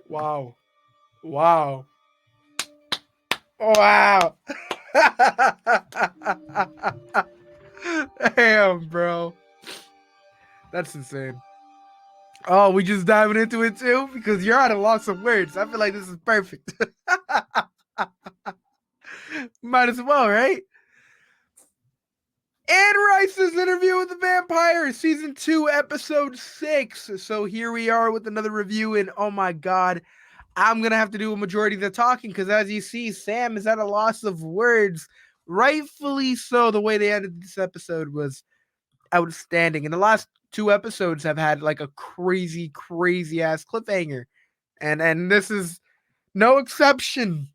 Wow. Wow. Wow. Damn, bro. That's insane. Oh, we just diving into it too? Because you're at a loss of words. I feel like this is perfect. Might as well, right? Anne Rice's interview with the vampire, season 2, episode 6. So here we are with another review, and oh my god, I'm gonna have to do a majority of the talking because, as you see, Sam is at a loss of words. Rightfully so. The way they ended this episode was outstanding, and the last 2 episodes have had like a crazy, crazy ass cliffhanger, and this is no exception.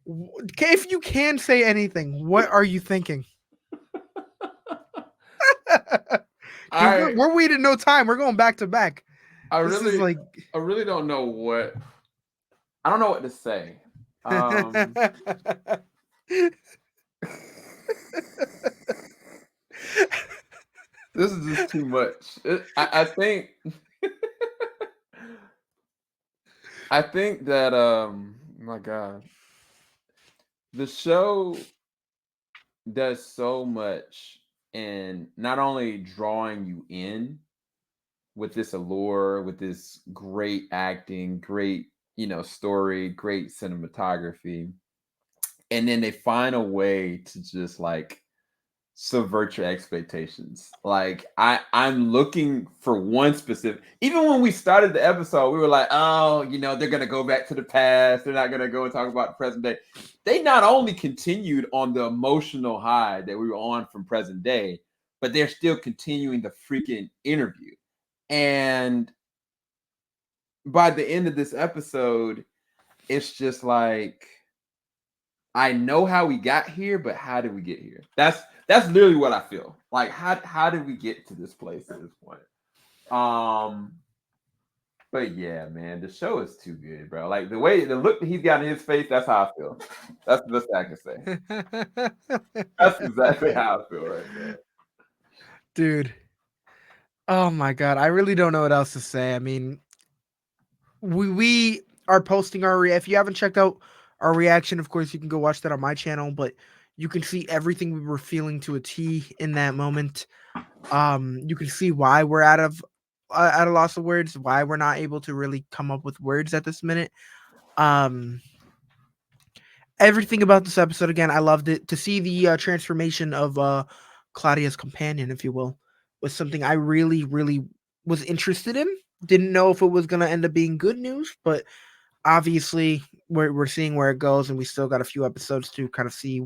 If you can say anything, what are you thinking? Because I we're waiting no time. We're going back to back. I This is really like I really don't know what I don't know what to say. Um this is just too much. I think I think that my god, the show does so much in not only drawing you in with this allure, with this great acting, great, story, great cinematography, and then they find a way to just like subvert your expectations. Like I'm looking for one specific. Even when we started the episode, we were like, oh, they're gonna go back to the past. They're not gonna go and talk about the present day. They not only continued on the emotional high that we were on from present day, but they're still continuing the freaking interview. And by the end of this episode, it's just like I know how we got here, but how did we get here? That's literally what I feel. Like how did we get to this place at this point? Um, but yeah, man, the show is too good, bro. Like the look that he's got in his face, that's how I feel. That's the best I can say. That's exactly how I feel right now. dude. Oh my god, I really don't know what else to say. I mean, we are posting our if you haven't checked out our reaction, of course you can go watch that on my channel, but you can see everything we were feeling to a T in that moment. You can see why we're at a loss of words, why we're not able to really come up with words at this minute. Um Everything about this episode, again, I loved it. To see the transformation of Claudia's companion, if you will, was something I really, really was interested in. Didn't know if it was gonna end up being good news, but obviously we're seeing where it goes, and we still got a few episodes to kind of see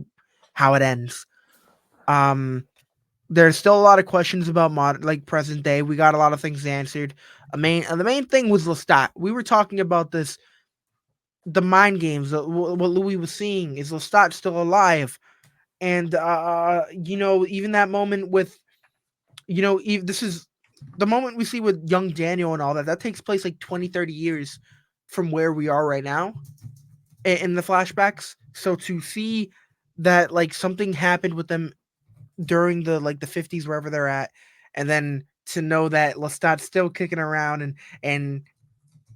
how it ends. Um, there's still a lot of questions about like present day. We got a lot of things answered. The main thing was Lestat. We were talking about this, the mind games. What Louis was seeing is Lestat still alive, and even that moment with this is the moment we see with young Daniel and all that. That takes place like 20, 30 years from where we are right now in the flashbacks. So to see that like something happened with them during the 50s wherever they're at, and then to know that Lestat's still kicking around, and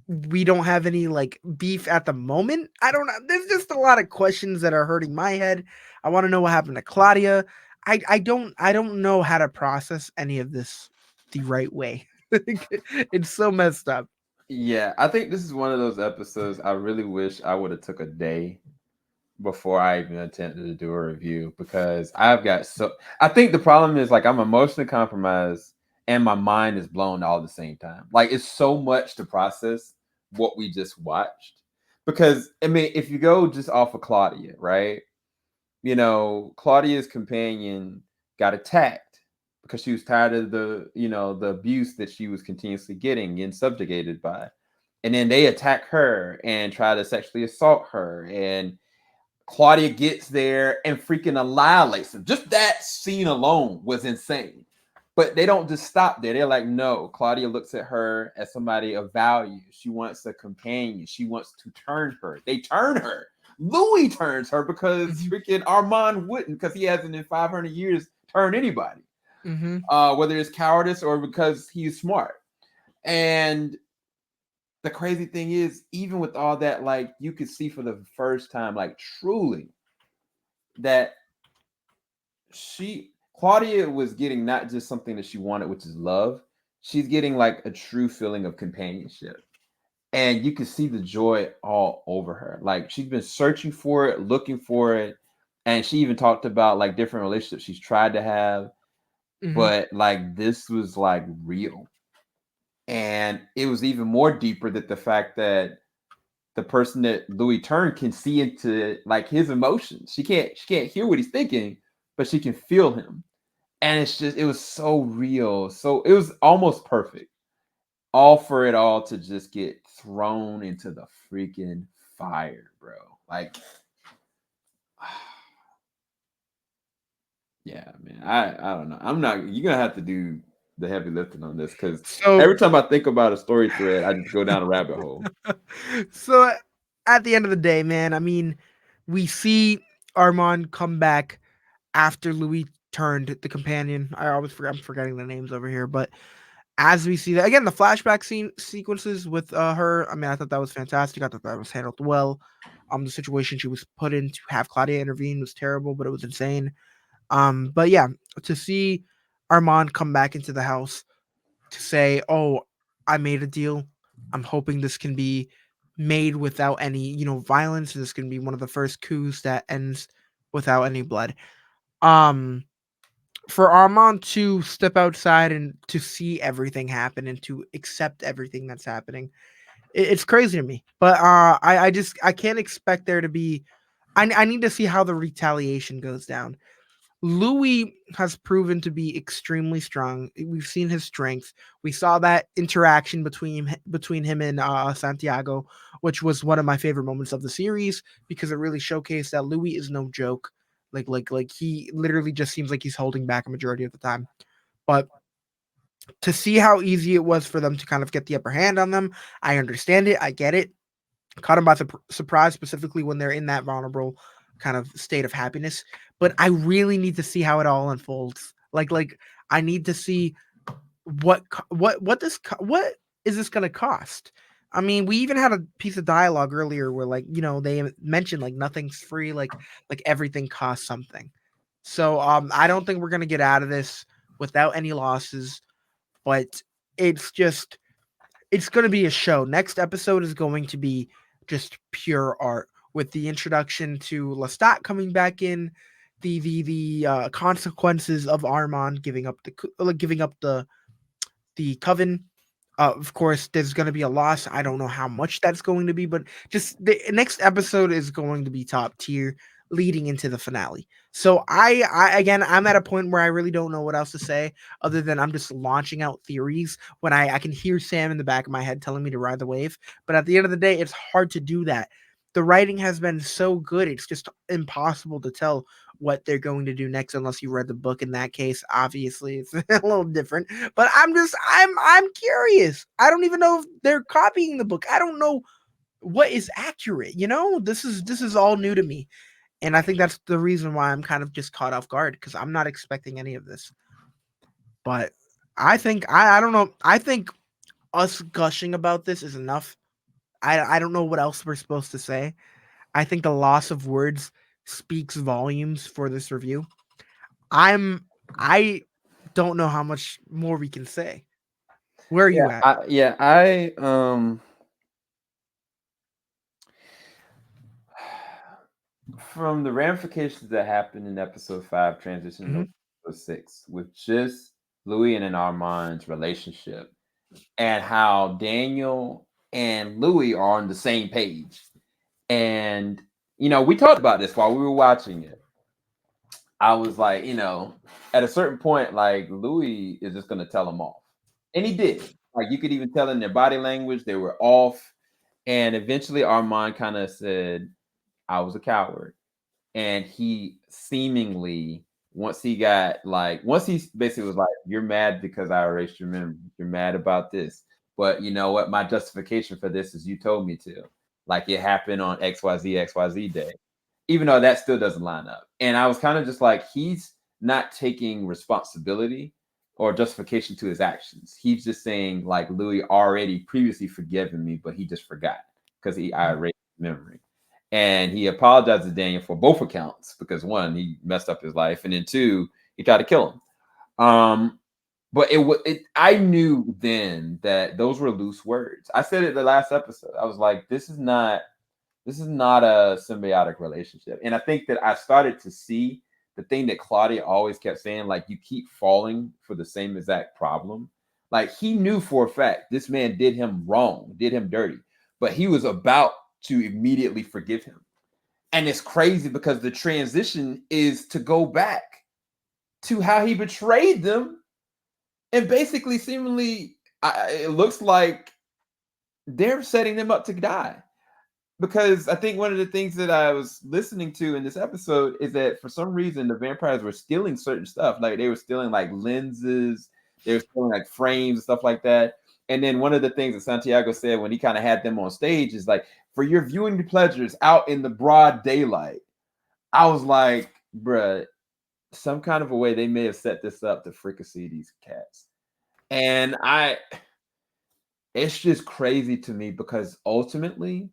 we don't have any like beef at the moment. I don't know. There's just a lot of questions that are hurting my head. I want to know what happened to Claudia. I don't know how to process any of this the right way. It's so messed up. Yeah, I think this is one of those episodes I really wish I would have took a day before I even attempted to do a review because I've got so I think the problem is like I'm emotionally compromised and my mind is blown all at the same time. Like it's so much to process what we just watched. Because I mean, if you go just off of Claudia, right? Claudia's companion got attacked because she was tired of the abuse that she was continuously getting subjugated by. And then they attack her and try to sexually assault her, and Claudia gets there and freaking annihilates him. Just that scene alone was insane. But they don't just stop there. They're like, no. Claudia looks at her as somebody of value. She wants a companion. She wants to turn her. They turn her. Louis turns her because Mm-hmm. freaking Armand wouldn't, because he hasn't in 500 years turned anybody. Mm-hmm. Whether it's cowardice or because he's smart. And the crazy thing is, even with all that, like you could see for the first time, like truly, that she Claudia was getting not just something that she wanted, which is love. She's getting like a true feeling of companionship. And you can see the joy all over her. Like she's been searching for it, looking for it. And she even talked about like different relationships she's tried to have, Hmm. but like this was like real. And it was even more deeper that the fact that the person that Louis turned can see into like his emotions. She can't hear what he's thinking, but she can feel him. And it's just it was so real. So it was almost perfect. All for it all to just get thrown into the freaking fire, bro. Like yeah, man. I don't know. I'm not you're gonna have to do the heavy lifting on this because So every time I think about a story thread, I just go down a rabbit hole. so at the end of the day, man, I mean, we see Armand come back after Louis turned the companion. I'm forgetting the names over here, but as we see that again, the flashback sequences with her, I mean, I thought that was fantastic. I thought that was handled well. The situation she was put in to have Claudia intervene was terrible, but it was insane. But yeah, to see Armand come back into the house to say, "Oh, I made a deal. I'm hoping this can be made without any, violence. This can be one of the first coups that ends without any blood." Um, for Armand to step outside and to see everything happen and to accept everything that's happening, it's crazy to me. But I can't expect there to be. I need to see how the retaliation goes down. Louis has proven to be extremely strong. We've seen his strength. We saw that interaction between him and Santiago, which was one of my favorite moments of the series because it really showcased that Louis is no joke. Like he literally just seems like he's holding back a majority of the time. But to see how easy it was for them to kind of get the upper hand on them, I understand it. I get it. Caught them by surprise, specifically when they're in that vulnerable kind of state of happiness. But I really need to see how it all unfolds. Like I need to see what is this gonna cost. I mean, we even had a piece of dialogue earlier where like they mentioned like nothing's free, like everything costs something. So I don't think we're gonna get out of this without any losses. But it's just it's going to be a show. Next episode is going to be just pure art with the introduction to Lestat coming back in, the consequences of Armand giving up the coven. Of course, there's going to be a loss. I don't know how much that's going to be, but just the next episode is going to be top tier leading into the finale. So I again, I'm at a point where I really don't know what else to say other than I'm just launching out theories when I can hear Sam in the back of my head telling me to ride the wave. But at the end of the day, it's hard to do that. The writing has been so good, it's just impossible to tell what they're going to do next unless you read the book. In that case, obviously, it's a little different. But I'm curious. I don't even know if they're copying the book. I don't know what is accurate. This is all new to me, and I think that's the reason why I'm kind of just caught off guard because I'm not expecting any of this. But I think I don't know. I think us gushing about this is enough. I don't know what else we're supposed to say. I think the loss of words speaks volumes for this review. I don't know how much more we can say. Where are Yeah, you at? I from the ramifications that happened in episode 5 transitioning Hmm. to episode 6 with just Louis and Armand's relationship and how Daniel and Louis are on the same page. And we talked about this while we were watching it. I was like, at a certain point, like Louis is just gonna tell them off. And he did. Like you could even tell in their body language, they were off. And eventually Armand kind of said, I was a coward. And he seemingly once he basically was like, you're mad because I erased your memory. You're mad about this. But you know what? My justification for this is you told me to. Like it happened on XYZ day. Even though that still doesn't line up. And I was kind of just like, he's not taking responsibility or justification to his actions. He's just saying like Louis already previously forgiven me, but he just forgot because I erased his memory. And he apologized to Daniel for both accounts because one, he messed up his life, and then two, he tried to kill him. But I knew then that those were loose words. I said it the last episode. I was like, this is not a symbiotic relationship. And I think that I started to see the thing that Claudia always kept saying, like, you keep falling for the same exact problem. Like, he knew for a fact this man did him wrong, did him dirty, but he was about to immediately forgive him. And it's crazy because the transition is to go back to how he betrayed them. And basically, seemingly, it looks like they're setting them up to die. Because I think one of the things that I was listening to in this episode is that for some reason the vampires were stealing certain stuff. Like they were stealing like lenses, they were stealing like frames and stuff like that. And then one of the things that Santiago said when he kind of had them on stage is like, for your viewing pleasures out in the broad daylight. I was like, bruh, some kind of a way they may have set this up to fricassee these cats. And it's just crazy to me because ultimately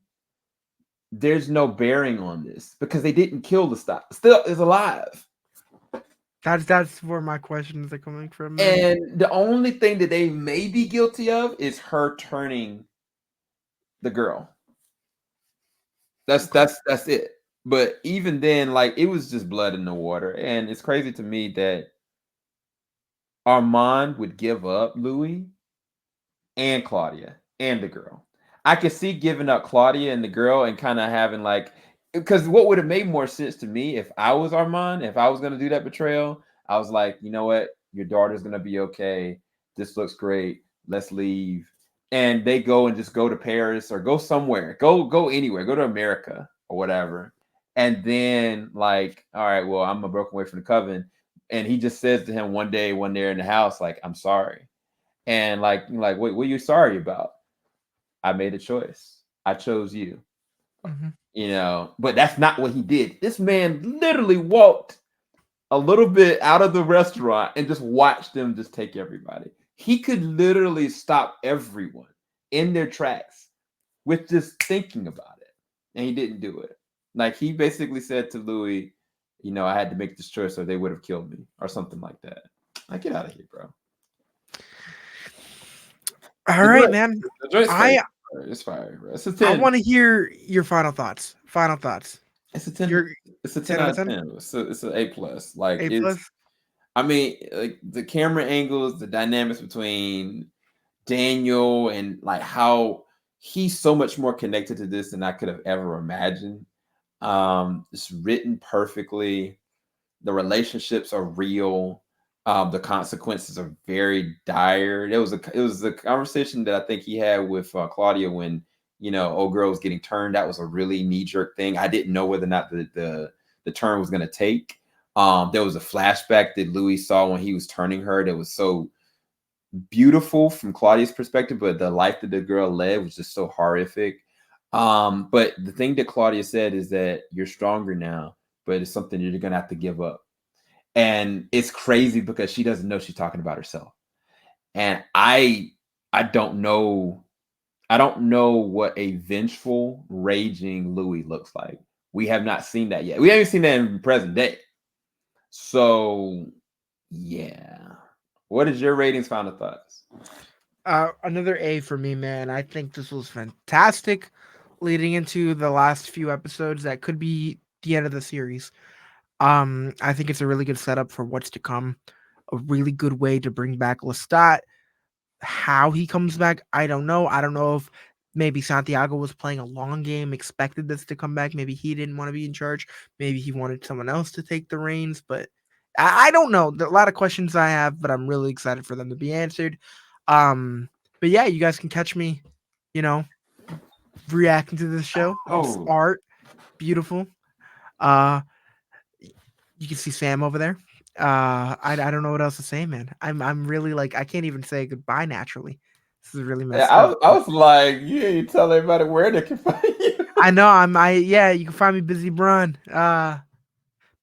there's no bearing on this because they didn't kill Lestat. Still is alive. That's where my questions are coming from, man. And the only thing that they may be guilty of is her turning the girl. That's it. But even then, like it was just blood in the water. And it's crazy to me that Armand would give up Louis and Claudia and the girl. I could see giving up Claudia and the girl and kind of having like, because what would have made more sense to me if I was Armand, if I was going to do that betrayal, I was like, you know what? Your daughter's going to be okay. This looks great. Let's leave. And they go and just go to Paris or go somewhere. Go anywhere. Go to America or whatever. And then like, all right, well, I'm a broken away from the coven. And he just says to him one day when they're in the house, like, I'm sorry. And like, what are you sorry about? I made a choice. I chose you. Mm-hmm. But that's not what he did. This man literally walked a little bit out of the restaurant and just watched them just take everybody. He could literally stop everyone in their tracks with just thinking about it. And he didn't do it. Like he basically said to Louis, I had to make this choice or they would have killed me or something like that. Like, get out of here, bro. All right, man. It's fire, bro. It's a 10. I 10. want to hear your final thoughts. It's a 10. It's a 10 10 out of of 10. 10. It's an A+. Like A plus. I mean, like the camera angles, the dynamics between Daniel and like how he's so much more connected to this than I could have ever imagined. It's written perfectly. The relationships are real. The consequences are very dire. It was a conversation that I think he had with Claudia when old girl was getting turned. That was a really knee-jerk thing. I didn't know whether or not the turn was going to take. There was a flashback that Louis saw when he was turning her that was so beautiful from Claudia's perspective, but the life that the girl led was just so horrific. But the thing that Claudia said is that you're stronger now, but it's something you're going to have to give up. And it's crazy because she doesn't know she's talking about herself. And I don't know what a vengeful, raging Louis looks like. We have not seen that yet. We haven't seen that in present day. So, yeah. What is your ratings, final thoughts? Another A for me, man. I think this was fantastic leading into the last few episodes that could be the end of the series. I think it's a really good setup for what's to come. A really good way to bring back Lestat. How he comes back, I don't know. I don't know if maybe Santiago was playing a long game, expected this to come back. Maybe he didn't want to be in charge. Maybe he wanted someone else to take the reins. But I don't know. There are a lot of questions I have, but I'm really excited for them to be answered. But yeah, you guys can catch me, you know, reacting to this show. It's art, beautiful. Uh, you can see Sam over there. I don't know what else to say, man. I'm really like I can't even say goodbye naturally. This is really messed up. I was like, you tell everybody where they can find you. I know you can find me Bizzy Brun.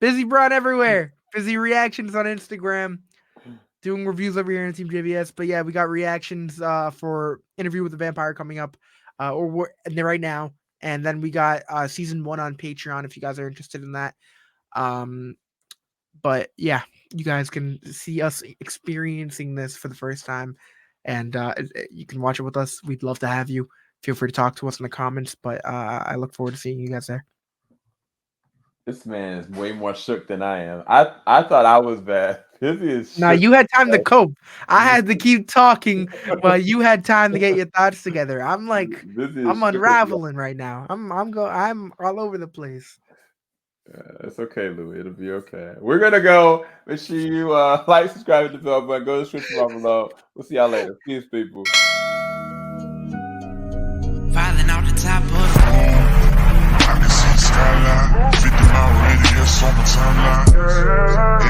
Bizzy Brun everywhere. Bizzy reactions on Instagram. doing reviews over here on Team JVS. But yeah, we got reactions for Interview with the Vampire coming up, right now, and then we got season 1 on Patreon if you guys are interested in that. But yeah, you guys can see us experiencing this for the first time, and you can watch it with us. We'd love to have you. Feel free to talk to us in the comments, but I look forward to seeing you guys there. This man is way more shook than I am. I thought I was bad. Bizzy is Now shook. you had time to cope. I had to keep talking while you had time to get your thoughts together. I'm like, Bizzy is I'm shook as well. unraveling right now. I'm all over the place. It's okay, Louis. It'll be okay. We're gonna go. Make sure you like, subscribe, hit the bell button. Go to the description bar below. We'll see y'all later. Peace, people. Falling out the top of the I can see the skyline, 50 mile radius on my timeline.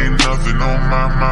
Ain't nothing on my mind.